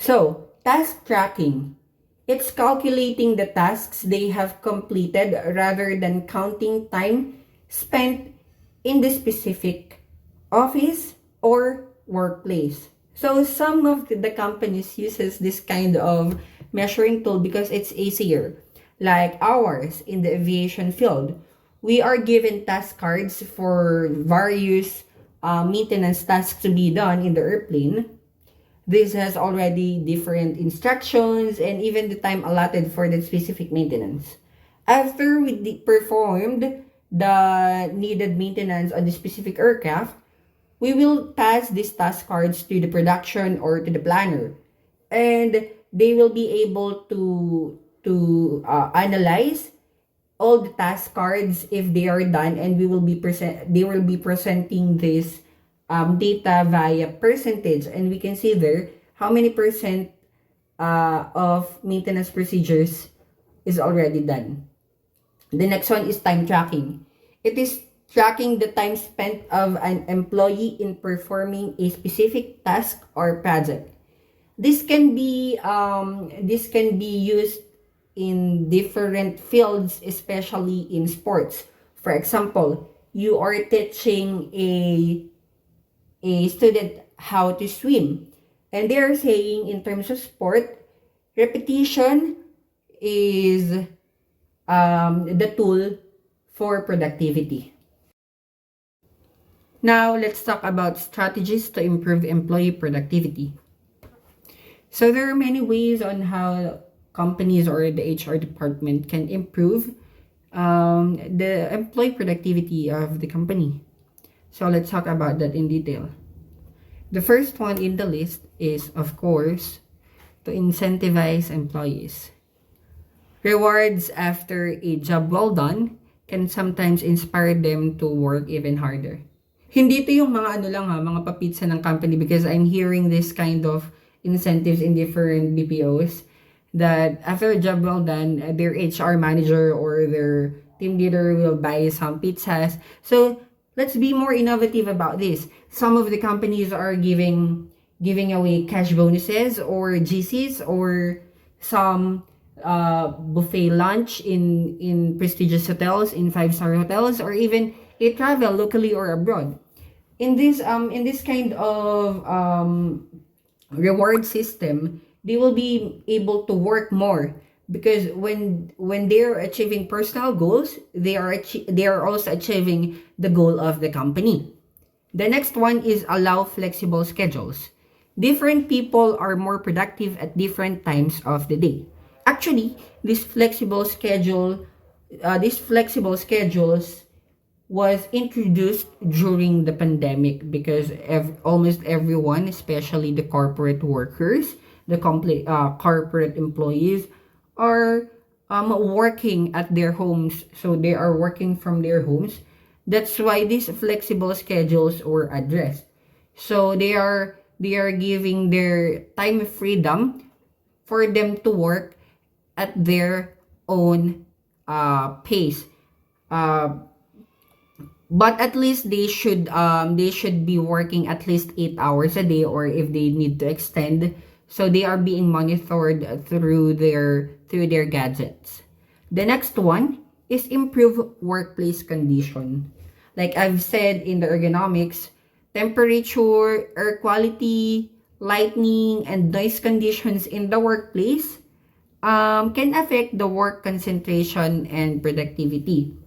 So, task tracking. It's calculating the tasks they have completed rather than counting time spent in the specific office or workplace. So some of the companies uses this kind of measuring tool because it's easier. Like ours in the aviation field, we are given task cards for various maintenance tasks to be done in the airplane. This has already different instructions and even the time allotted for the specific maintenance. After we performed the needed maintenance on the specific aircraft, we will pass these task cards to the production or to the planner, and they will be able to analyze all the task cards if they are done, and they will be presenting this data via percentage, and we can see there how many percent of maintenance procedures is already done. The next one is time tracking. It is tracking the time spent of an employee in performing a specific task or project. This can be used in different fields, especially in sports. For example, you are teaching a student how to swim, and they are saying in terms of sport, repetition is the tool for productivity. Now, let's talk about strategies to improve employee productivity. So, there are many ways on how companies or the HR department can improve the employee productivity of the company. So, let's talk about that in detail. The first one in the list is, of course, to incentivize employees. Rewards after a job well done can sometimes inspire them to work even harder. Hindi ito yung mga ano lang ha, mga papitsa ng company, because I'm hearing this kind of incentives in different BPOs that after a job well done, their HR manager or their team leader will buy some pizzas. So let's be more innovative about this. Some of the companies are giving away cash bonuses or GCs or some buffet lunch in prestigious hotels, in 5-star hotels, or even a travel locally or abroad. In this kind of reward system, they will be able to work more, because when they're achieving personal goals, they are also achieving the goal of the company. The next one is allow flexible schedules. Different people are more productive at different times of the day. Actually, this flexible schedules was introduced during the pandemic because almost everyone, especially the corporate workers, the corporate employees, are working at their homes. So they are working from their homes. That's why these flexible schedules were addressed. So they are giving their time freedom for them to work at their own pace. But at least they should be working at least 8 hours a day, or if they need to extend, so they are being monitored through their gadgets. The next one is improve workplace condition. Like I've said in the ergonomics, temperature, air quality, lighting, and noise conditions in the workplace can affect the work concentration and productivity.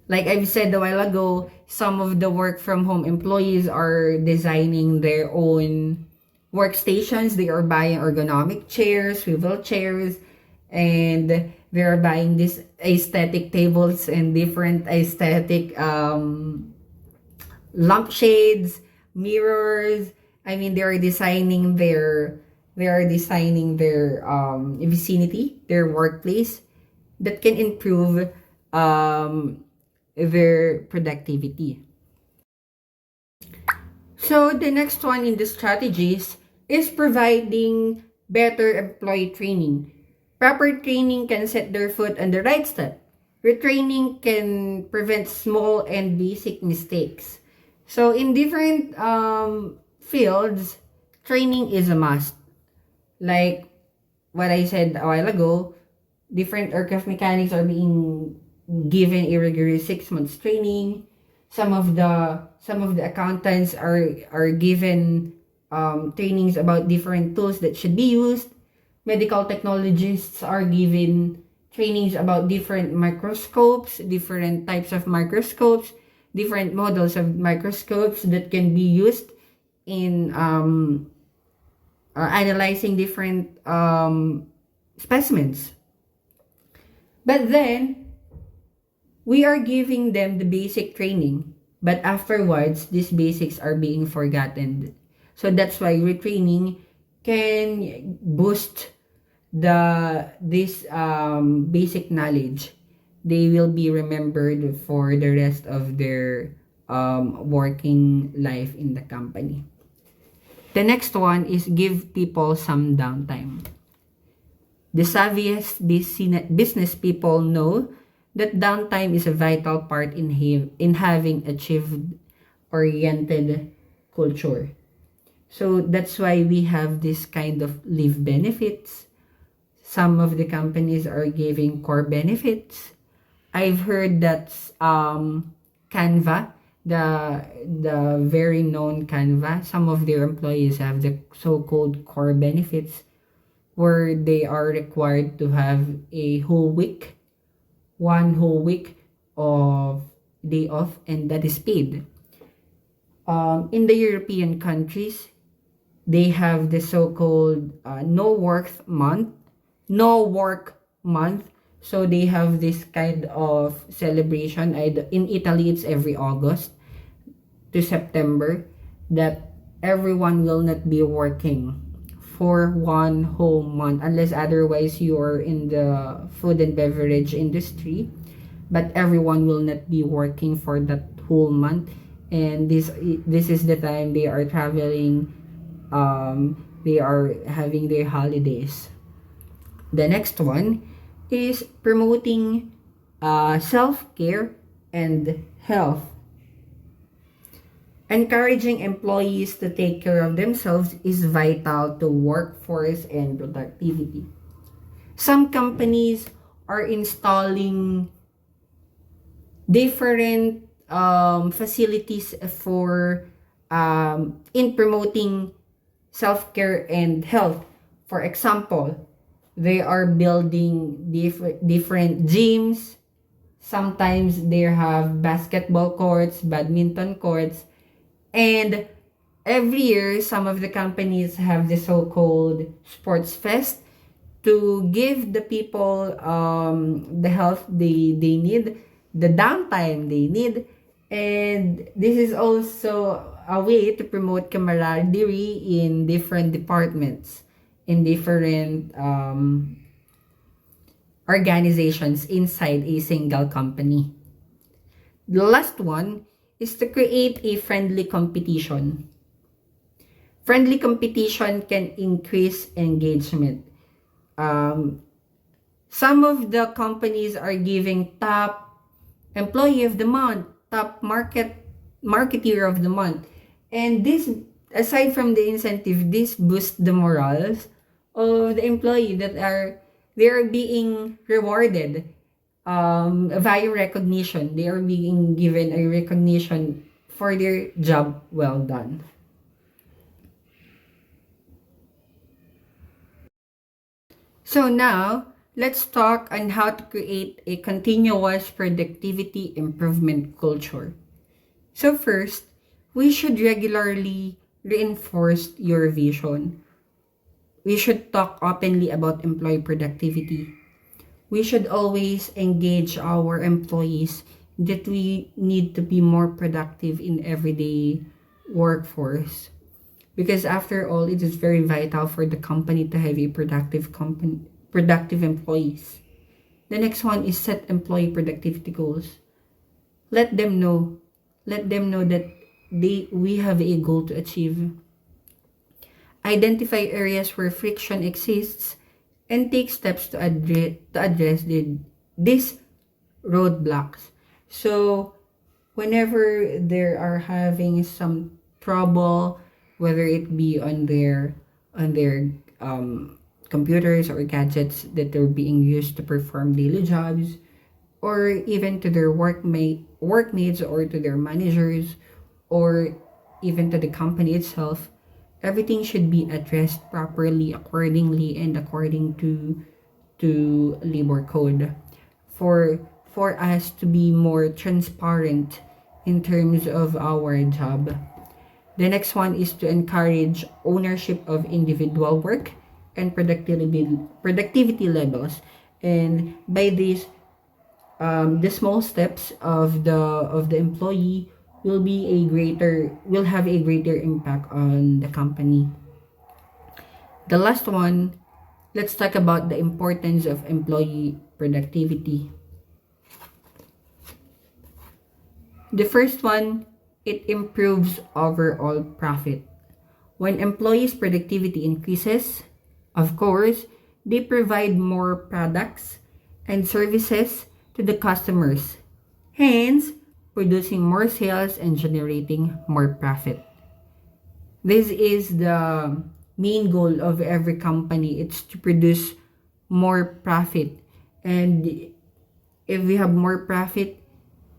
Like I've said a while ago, some of the work from home employees are designing their own workstations. They are buying ergonomic chairs, swivel chairs, and they are buying these aesthetic tables and different aesthetic lampshades, mirrors. I mean, they are designing their vicinity, their workplace, that can improve their productivity. So the next one in the strategies is providing better employee training. Proper training can set their foot on the right step. Retraining can prevent small and basic mistakes. So in different fields, training is a must. Like what I said a while ago, different aircraft mechanics are being given a rigorous 6 months training. Some of the accountants are given trainings about different tools that should be used. Medical technologists are given trainings about different microscopes, different types of microscopes, different models of microscopes that can be used in analyzing different specimens. But then we are giving them the basic training, but afterwards these basics are being forgotten. So that's why retraining can boost this basic knowledge. They will be remembered for the rest of their working life in the company. The next one is give people some downtime. The savviest business people know that downtime is a vital part in having achieved oriented culture. So that's why we have this kind of leave benefits. Some of the companies are giving core benefits. I've heard that Canva, the very known Canva, some of their employees have the so-called core benefits where they are required to have a whole week, one whole week of day off, and that is paid. In the European countries, they have the so-called no work month. So they have this kind of celebration. In Italy, it's every August to September that everyone will not be working for one whole month unless otherwise you are in the food and beverage industry, but everyone will not be working for that whole month. And this is the time they are traveling, they are having their holidays. The next one is promoting self-care and health. Encouraging employees to take care of themselves is vital to workforce and productivity. Some companies are installing different facilities for in promoting self-care and health. For example, they are building different gyms. Sometimes they have basketball courts, badminton courts, and every year some of the companies have the so-called sports fest to give the people the health they need, the downtime they need. And this is also a way to promote camaraderie in different departments, in different organizations inside a single company. The last one is to create a friendly competition. Friendly competition can increase engagement. Some of the companies are giving top employee of the month, top marketeer of the month. And this, aside from the incentive, this boosts the morals of the employee that they are being rewarded via recognition. They are being given a recognition for their job well done. So now, let's talk on how to create a continuous productivity improvement culture. So first, we should regularly reinforce your vision. We should talk openly about employee productivity. We should always engage our employees that we need to be more productive in everyday workforce. Because after all, it is very vital for the company to have a productive employees. The next one is set employee productivity goals. Let them know. Let them know that we have a goal to achieve. Identify areas where friction exists and take steps to address these roadblocks. So whenever they are having some trouble, whether it be on their computers or gadgets that are being used to perform daily jobs, or even to their workmates or to their managers, or even to the company itself. Everything should be addressed properly, accordingly, and according to labor code, for us to be more transparent in terms of our job. The next one is to encourage ownership of individual work and productivity levels. And by this, the small steps of the employee will have a greater impact on the company. The last one, let's talk about the importance of employee productivity. The first one, it improves overall profit. When employees' productivity increases, of course, they provide more products and services to the customers, hence producing more sales and generating more profit. This is the main goal of every company. It's to produce more profit. And if we have more profit,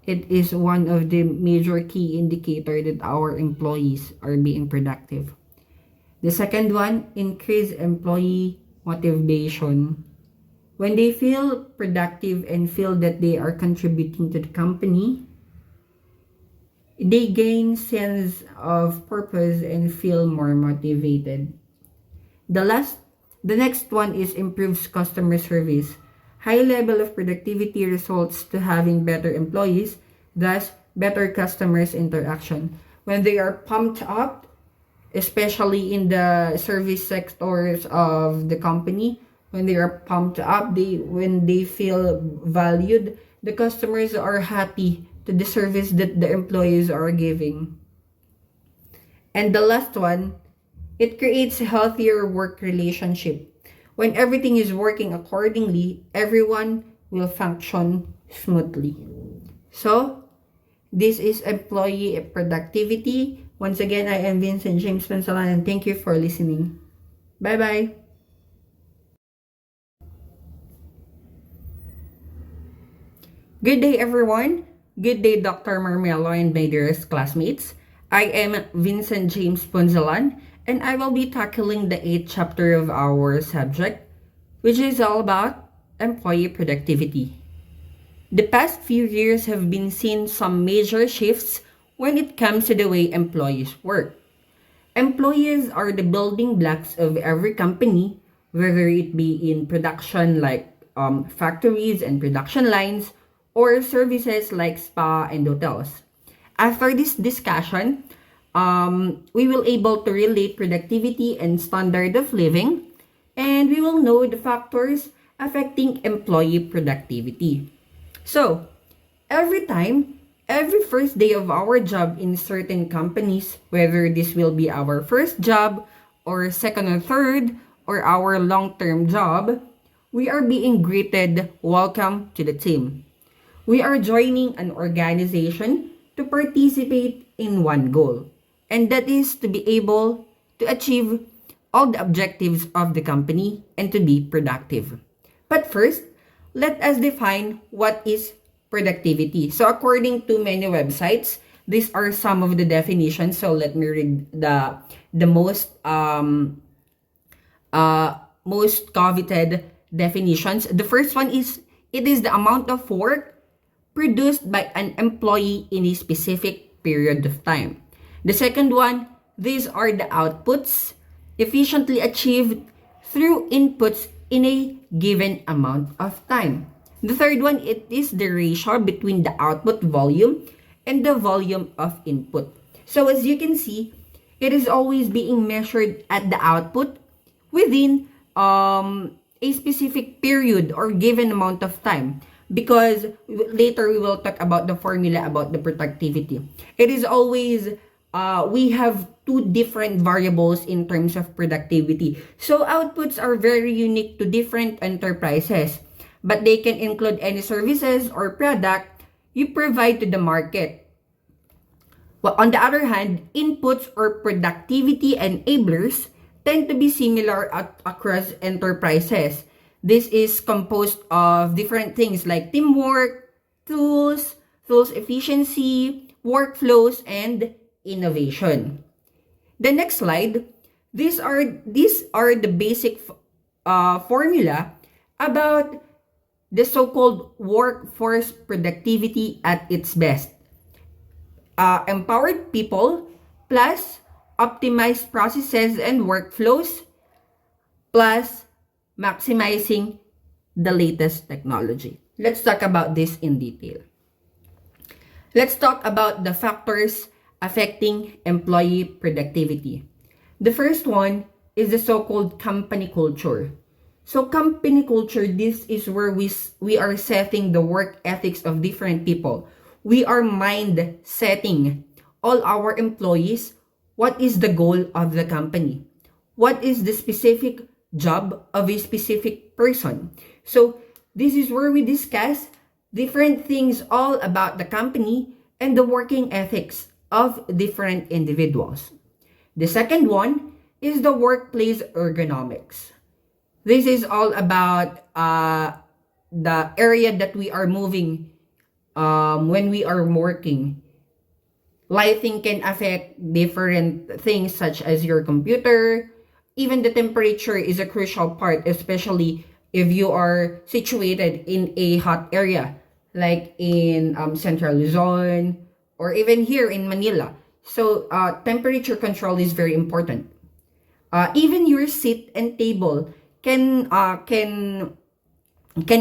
it is one of the major key indicator that our employees are being productive. The second one, increase employee motivation. When they feel productive and feel that they are contributing to the company, they gain sense of purpose and feel more motivated. The next one is improves customer service. High level of productivity results to having better employees, thus better customers interaction. When they are pumped up, especially in the service sectors of the company, when they are pumped up, when they feel valued, the customers are happy to the service that the employees are giving. And the last one, it creates a healthier work relationship. When everything is working accordingly, everyone will function smoothly. So, this is employee productivity. Once again, I am Vincent James Ponzalan, and thank you for listening. Bye-bye. Good day, everyone. Good day, Dr. Marmelo and my dearest classmates. I am Vincent James Ponzalan, and I will be tackling the 8th chapter of our subject, which is all about employee productivity. The past few years have been seen some major shifts when it comes to the way employees work. Employees are the building blocks of every company, whether it be in production like factories and production lines, or services like spa and hotels. After this discussion, we will able to relate productivity and standard of living, and we will know the factors affecting employee productivity. So, every first day of our job in certain companies, whether this will be our first job or second or third or our long-term job, we are being greeted, welcome to the team. We are joining an organization to participate in one goal, and that is to be able to achieve all the objectives of the company and to be productive. But first, let us define what is productivity. So according to many websites, these are some of the definitions. So let me read the most coveted definitions. The first one is, it is the amount of work produced by an employee in a specific period of time. The second one, these are the outputs efficiently achieved through inputs in a given amount of time. The third one, it is the ratio between the output volume and the volume of input. So as you can see, it is always being measured at the output within a specific period or given amount of time, because later we will talk about the formula about the productivity. It is always we have two different variables in terms of productivity. So outputs are very unique to different enterprises, but they can include any services or product you provide to the market. Well, on the other hand, inputs or productivity enablers tend to be similar across enterprises. This is composed of different things like teamwork, tools efficiency, workflows, and innovation. The next slide, these are the basic formula about the so-called workforce productivity at its best. Empowered people plus optimized processes and workflows plus maximizing the latest technology. Let's talk about this in detail. Let's talk about the factors affecting employee productivity. The first one is the so-called company culture. So company culture, this is where we are setting the work ethics of different people. We are mind setting all our employees. What is the goal of the company? What is the specific job of a specific person? So this is where we discuss different things all about the company and the working ethics of different individuals. The second one is the workplace ergonomics. This is all about the area that we are moving when we are working. Lighting can affect different things such as your computer. Even the temperature is a crucial part, especially if you are situated in a hot area, like in Central Luzon or even here in Manila. So temperature control is very important. Even your seat and table can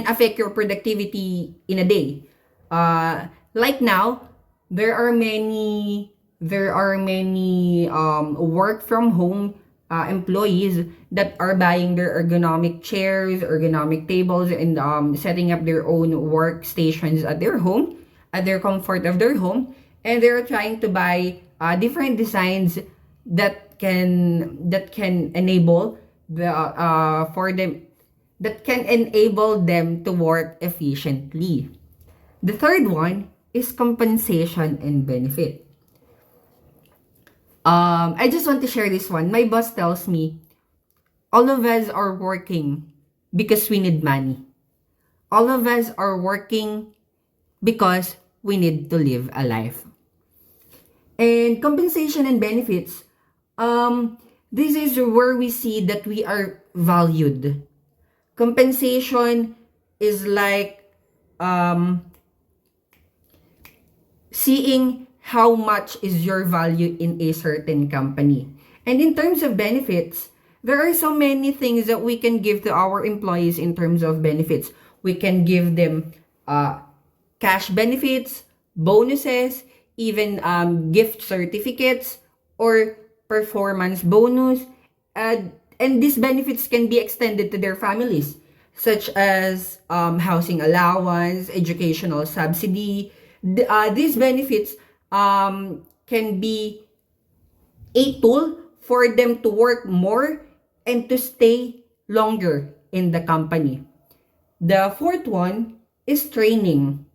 affect your productivity in a day. Like now, there are many work from home employees that are buying their ergonomic chairs, ergonomic tables, and setting up their own workstations at their home, at their comfort of their home, and they're trying to buy different designs that can enable them to work efficiently. The third one is compensation and benefit. I just want to share this one. My boss tells me, all of us are working because we need money. All of us are working because we need to live a life. And compensation and benefits, this is where we see that we are valued. Compensation is like seeing how much is your value in a certain company. And in terms of benefits, there are so many things that we can give to our employees in terms of benefits. We can give them cash benefits, bonuses, even gift certificates or performance bonus. And these benefits can be extended to their families, such as housing allowance, educational subsidy. These benefits can be a tool for them to work more and to stay longer in the company. The fourth one is training.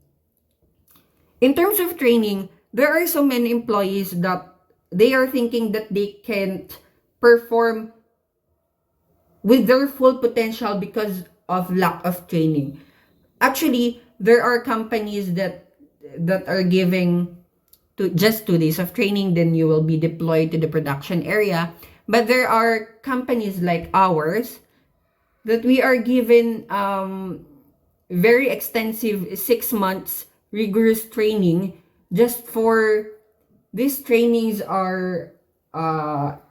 In terms of training, there are so many employees that they are thinking that they can't perform with their full potential because of lack of training. Actually, there are companies that are giving just 2 days of training, then you will be deployed to the production area. But there are companies like ours that we are given very extensive 6 months rigorous training. Just for these trainings are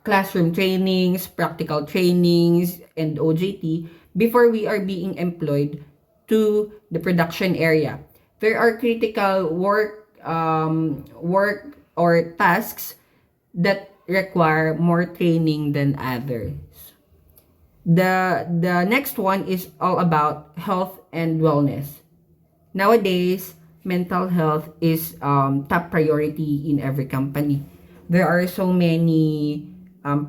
classroom trainings, practical trainings, and OJT before we are being employed to the production area. There are critical work or tasks that require more training than others. The next one is all about health and wellness. Nowadays, mental health is top priority in every company. There are so many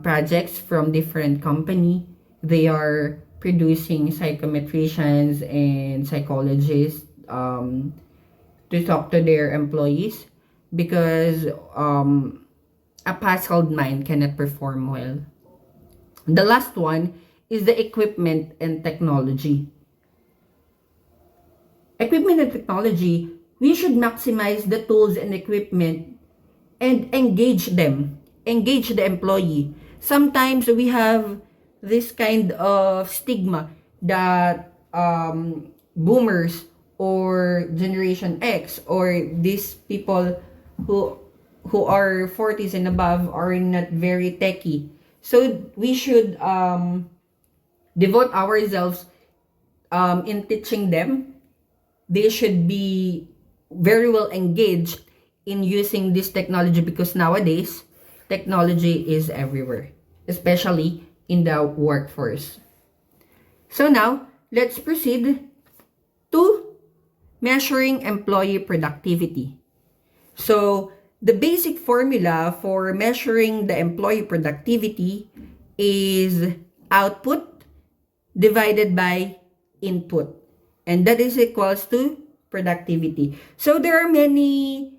projects from different company. They are producing psychometricians and psychologists to talk to their employees because a puzzled mind cannot perform well. The last one is the equipment and technology. Equipment and technology, we should maximize the tools and equipment and engage them, engage the employee. Sometimes we have this kind of stigma that boomers or Generation X or these people who who are 40s and above are not very techy. So we should devote ourselves in teaching them. They should be very well engaged in using this technology because nowadays technology is everywhere, especially in the workforce. So now let's proceed to measuring employee productivity. So the basic formula for measuring the employee productivity is output divided by input, and that is equals to productivity. So there are many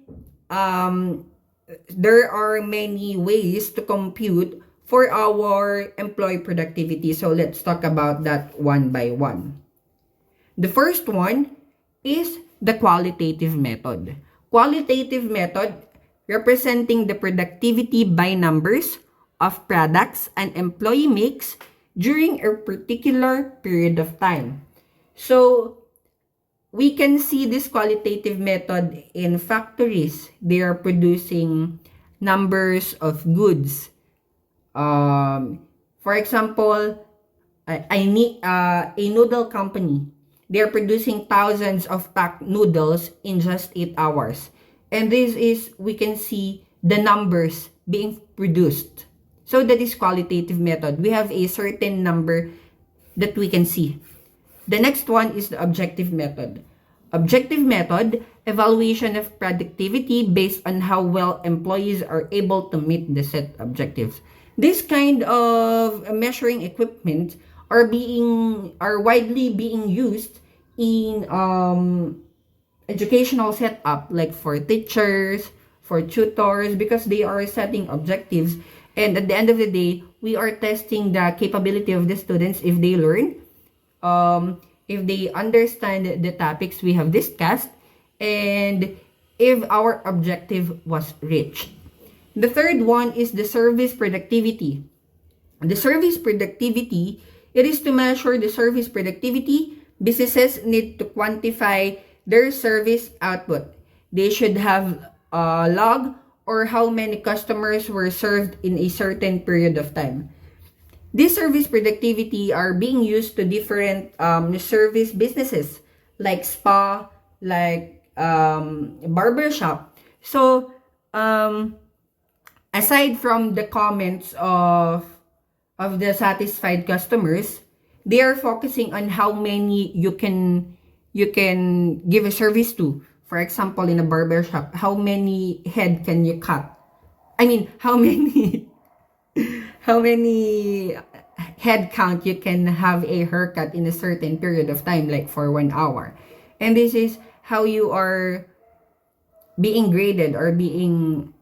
ways to compute for our employee productivity. So let's talk about that one by one. The first one is the qualitative method. Qualitative method representing the productivity by numbers of products an employee makes during a particular period of time. So we can see this qualitative method in factories. They are producing numbers of goods. For example, a noodle company. They are producing thousands of packed noodles in just 8 hours. And this is, we can see the numbers being produced. So that is qualitative method. We have a certain number that we can see. The next one is the objective method. Objective method, evaluation of productivity based on how well employees are able to meet the set objectives. This kind of measuring equipment are widely being used in educational setup, like for teachers, for tutors, because they are setting objectives. And at the end of the day, we are testing the capability of the students if they learn, if they understand the topics we have discussed, and if our objective was reached. The third one is the service productivity. The service productivity, it is to measure the service productivity. Businesses need to quantify their service output. They should have a log or how many customers were served in a certain period of time. These service productivity are being used to different service businesses like spa, like barbershop. So aside from the comments of the satisfied customers, they are focusing on how many you can give a service to. For example, in a barbershop, how many head can you cut? I mean, how many how many head count you can have a haircut in a certain period of time, like for 1 hour. And this is how you are being graded or being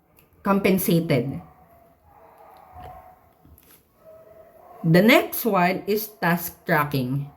compensated. The next one is task tracking.